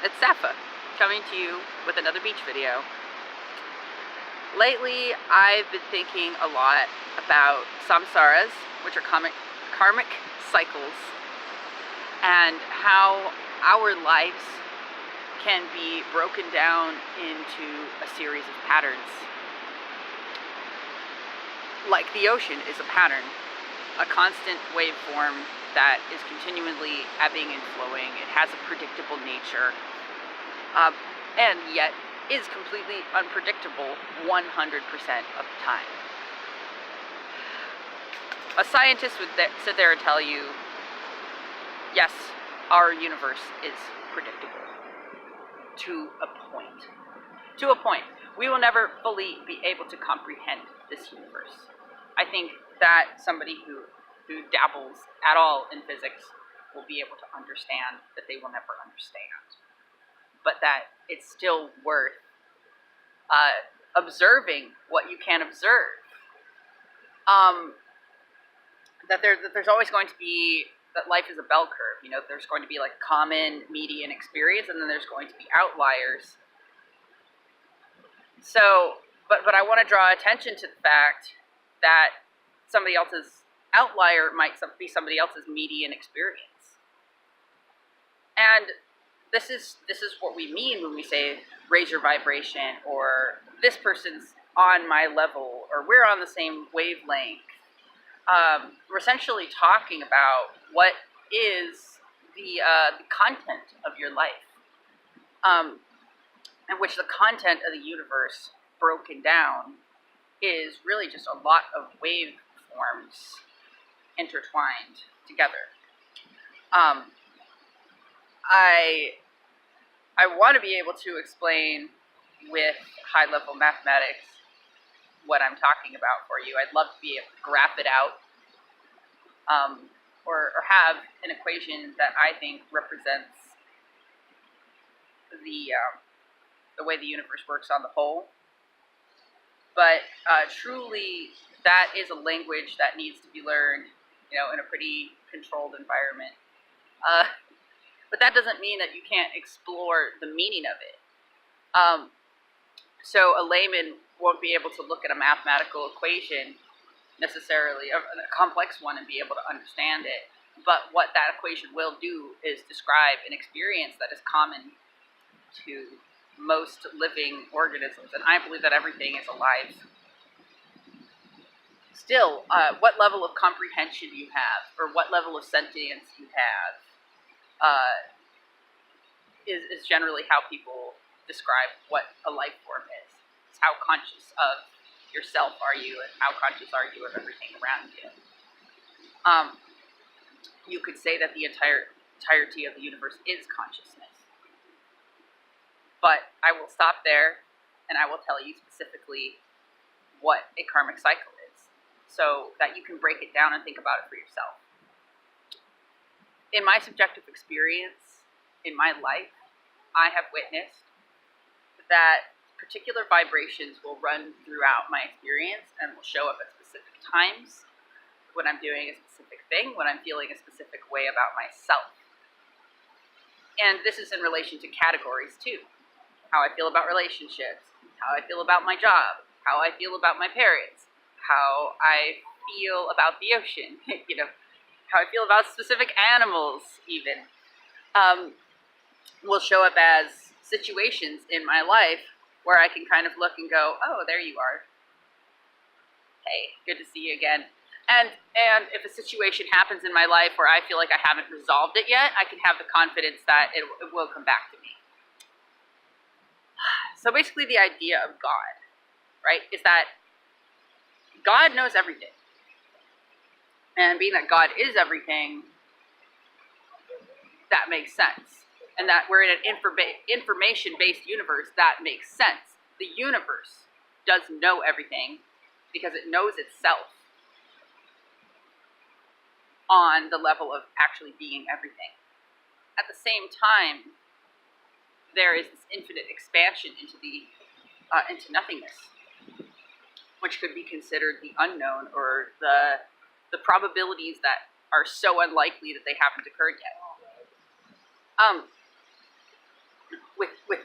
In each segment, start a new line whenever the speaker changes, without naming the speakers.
It's Sappha, coming to you with another beach video. Lately, I've been thinking a lot about samsaras, which are karmic cycles, and how our lives can be broken down into a series of patterns. Like the ocean is a pattern, a constant waveform that is continually ebbing and flowing. It has a predictable nature, and yet is completely unpredictable 100% of the time. A scientist would sit there and tell you, yes, our universe is predictable to a point. To a point. We will never fully be able to comprehend this universe. I think that somebody who dabbles at all in physics will be able to understand that they will never understand, but that it's still worth observing what you can observe. That there's always going to be, that life is a bell curve. You know, there's going to be like common, median experience, and then there's going to be outliers. So, but I want to draw attention to the fact that somebody else's outlier might be somebody else's median experience. And this is what we mean when we say raise your vibration, or this person's on my level, or we're on the same wavelength. We're essentially talking about what is the content of your life, in which the content of the universe broken down is really just a lot of waveforms intertwined together. I want to be able to explain with high-level mathematics what I'm talking about for you. I'd love to be able to graph it out, or have an equation that I think represents the way the universe works on the whole. But truly, that is a language that needs to be learned, you know, in a pretty controlled environment. But that doesn't mean that you can't explore the meaning of it. So a layman won't be able to look at a mathematical equation necessarily, a complex one, and be able to understand it. But what that equation will do is describe an experience that is common to most living organisms, and I believe that everything is alive. Still, what level of comprehension you have, or what level of sentience you have, is generally how people describe what a life form is. It's how conscious of yourself are you, and how conscious are you of everything around you. You could say that the entirety of the universe is consciousness. But I will stop there, and I will tell you specifically what a karmic cycle is, so that you can break it down and think about it for yourself. In my subjective experience, in my life, I have witnessed that particular vibrations will run throughout my experience and will show up at specific times when I'm doing a specific thing, when I'm feeling a specific way about myself. And this is in relation to categories too. How I feel about relationships, how I feel about my job, how I feel about my parents, how I feel about the ocean, you know, how I feel about specific animals even, will show up as situations in my life where I can kind of look and go, oh, there you are. Hey, good to see you again. And if a situation happens in my life where I feel like I haven't resolved it yet, I can have the confidence that it will come back to me. So basically the idea of God, right, is that God knows everything. And being that God is everything, that makes sense. And that we're in an information-based universe, that makes sense. The universe does know everything because it knows itself on the level of actually being everything. At the same time, there is this infinite expansion into nothingness, which could be considered the unknown, or the probabilities that are so unlikely that they haven't occurred yet.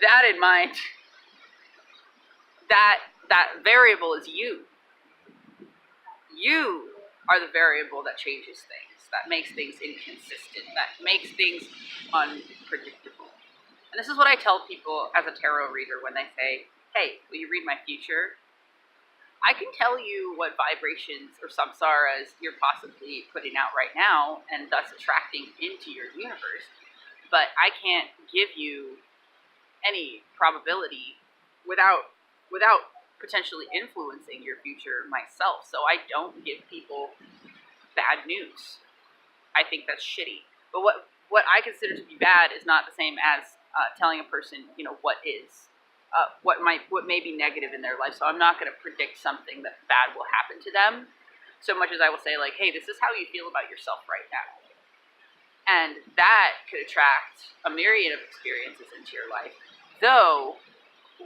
that in mind, that variable is you. You are the variable that changes things, that makes things inconsistent, that makes things unpredictable. And this is what I tell people as a tarot reader when they say, hey, will you read my future? I can tell you what vibrations or samsaras you're possibly putting out right now and thus attracting into your universe, but I can't give you any probability without potentially influencing your future myself. So I don't give people bad news. I think that's shitty. But what I consider to be bad is not the same as telling a person, what is, what may be negative in their life. So I'm not going to predict something that bad will happen to them, so much as I will say, like, hey, this is how you feel about yourself right now. And that could attract a myriad of experiences into your life. Though,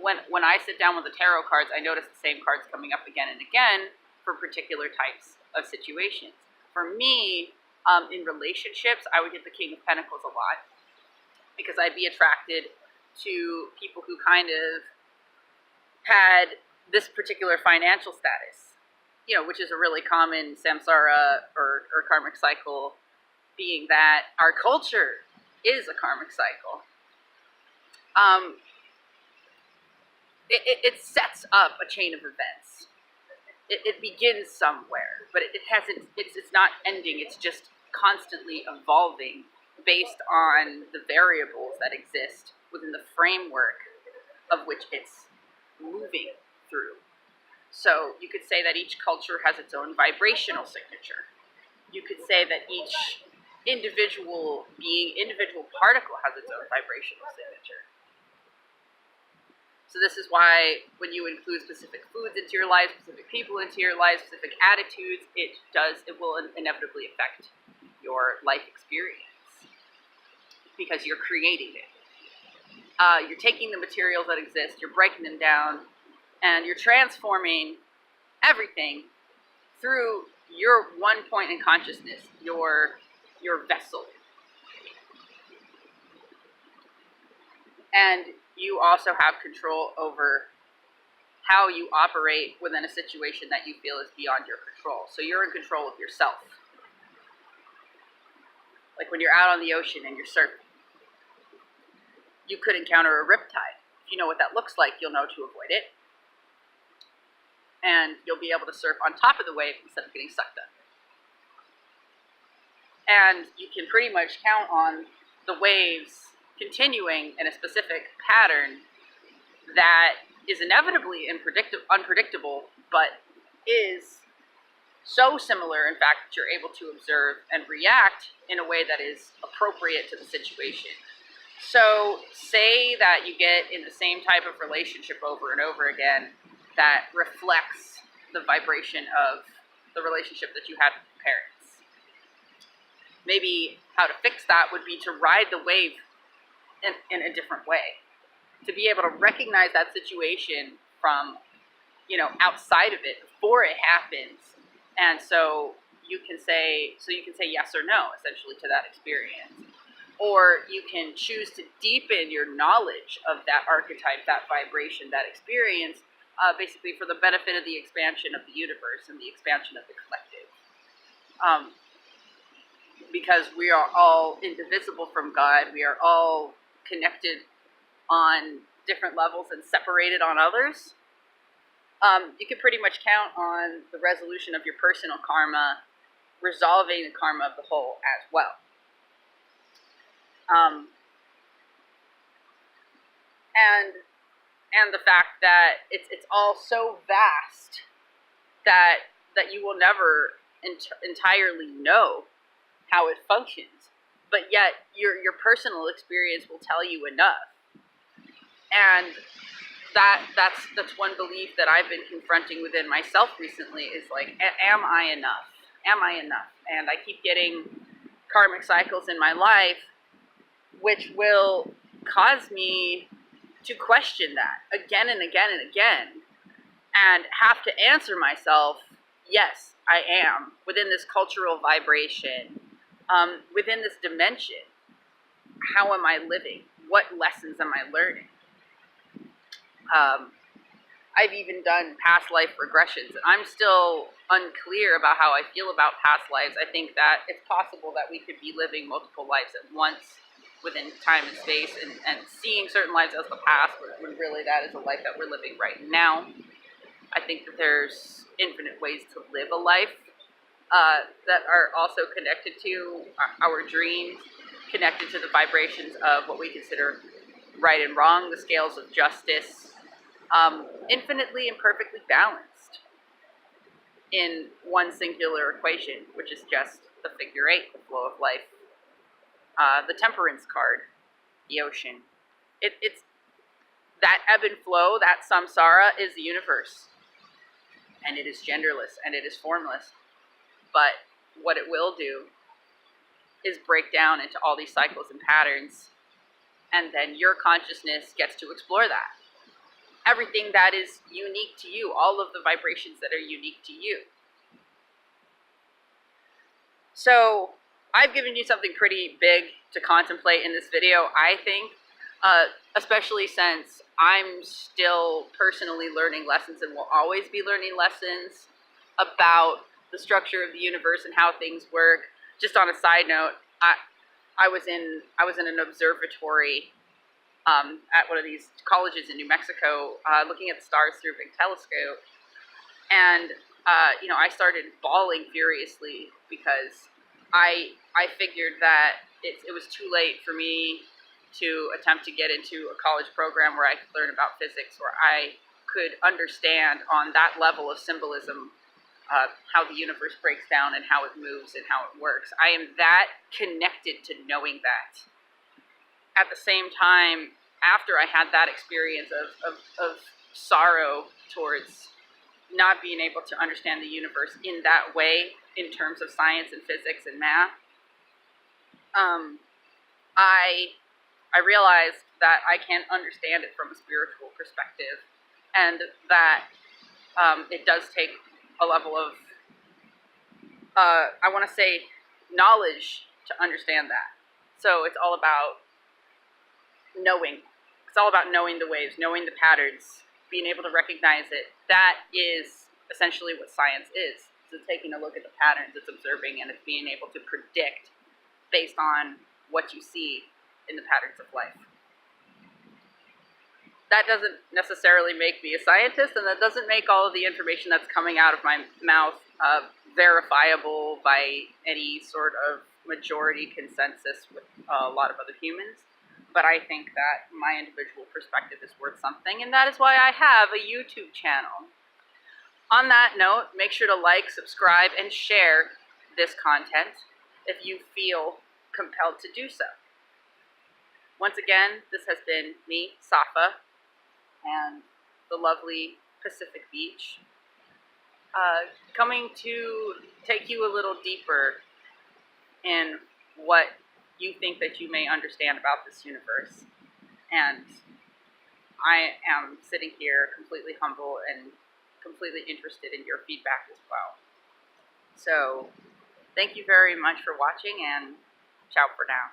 when I sit down with the tarot cards, I notice the same cards coming up again and again for particular types of situations. For me, in relationships, I would get the King of Pentacles a lot, because I'd be attracted to people who kind of had this particular financial status, which is a really common samsara or karmic cycle, being that our culture is a karmic cycle. It sets up a chain of events. It begins somewhere, but it hasn't. It's not ending. It's just constantly evolving based on the variables that exist within the framework of which it's moving through. So you could say that each culture has its own vibrational signature. You could say that each individual particle has its own vibrational signature. So this is why when you include specific foods into your life, specific people into your life, specific attitudes, it will inevitably affect your life experience, because you're creating it. You're taking the materials that exist, you're breaking them down, and you're transforming everything through your one point in consciousness, your vessel. And you also have control over how you operate within a situation that you feel is beyond your control. So you're in control of yourself. Like when you're out on the ocean and you're surfing, you could encounter a riptide. If you know what that looks like, you'll know to avoid it. And you'll be able to surf on top of the wave instead of getting sucked up. And you can pretty much count on the waves continuing in a specific pattern that is inevitably unpredictable, but is so similar, in fact, that you're able to observe and react in a way that is appropriate to the situation. So say that you get in the same type of relationship over and over again that reflects the vibration of the relationship that you had with your parents. Maybe how to fix that would be to ride the wave in a different way. To be able to recognize that situation from, outside of it before it happens. And so you can say yes or no, essentially, to that experience. Or you can choose to deepen your knowledge of that archetype, that vibration, that experience, basically for the benefit of the expansion of the universe and the expansion of the collective. Because we are all indivisible from God, we are all connected on different levels and separated on others. You can pretty much count on the resolution of your personal karma, resolving the karma of the whole as well. And the fact that it's all so vast that you will never entirely know how it functions, but yet your personal experience will tell you enough. And that's one belief that I've been confronting within myself recently, is like, am I enough? Am I enough? And I keep getting karmic cycles in my life which will cause me to question that again and again and again, and have to answer myself, yes, I am within this cultural vibration, within this dimension. How am I living? What lessons am I learning? I've even done past life regressions. I'm still unclear about how I feel about past lives. I think that it's possible that we could be living multiple lives at once within time and space, and seeing certain lives as the past when really that is a life that we're living right now. I think that there's infinite ways to live a life that are also connected to our dreams, connected to the vibrations of what we consider right and wrong, the scales of justice, infinitely and perfectly balanced in one singular equation, which is just the figure eight, the flow of life. The temperance card, the ocean. It's that ebb and flow, that samsara is the universe. And it is genderless and it is formless. But what it will do is break down into all these cycles and patterns, and then your consciousness gets to explore that. Everything that is unique to you, all of the vibrations that are unique to you. So I've given you something pretty big to contemplate in this video, I think, especially since I'm still personally learning lessons and will always be learning lessons about the structure of the universe and how things work. Just on a side note, I was in an observatory at one of these colleges in New Mexico, looking at the stars through a big telescope, and I started bawling furiously because I figured that it was too late for me to attempt to get into a college program where I could learn about physics, where I could understand on that level of symbolism how the universe breaks down and how it moves and how it works. I am that connected to knowing that. At the same time, after I had that experience of sorrow towards not being able to understand the universe in that way, in terms of science and physics and math, I realized that I can't understand it from a spiritual perspective, and that it does take a level of, I want to say, knowledge to understand that. So it's all about knowing. It's all about knowing the waves, knowing the patterns, being able to recognize it. That is essentially what science is. It's taking a look at the patterns, it's observing, and it's being able to predict based on what you see in the patterns of life. That doesn't necessarily make me a scientist, and that doesn't make all of the information that's coming out of my mouth verifiable by any sort of majority consensus with a lot of other humans. But I think that my individual perspective is worth something, and that is why I have a YouTube channel. On that note, make sure to like, subscribe, and share this content if you feel compelled to do so. Once again, this has been me, Safa, and the lovely Pacific Beach, coming to take you a little deeper in what you think that you may understand about this universe. And I am sitting here completely humble and completely interested in your feedback as well. So, thank you very much for watching, and ciao for now.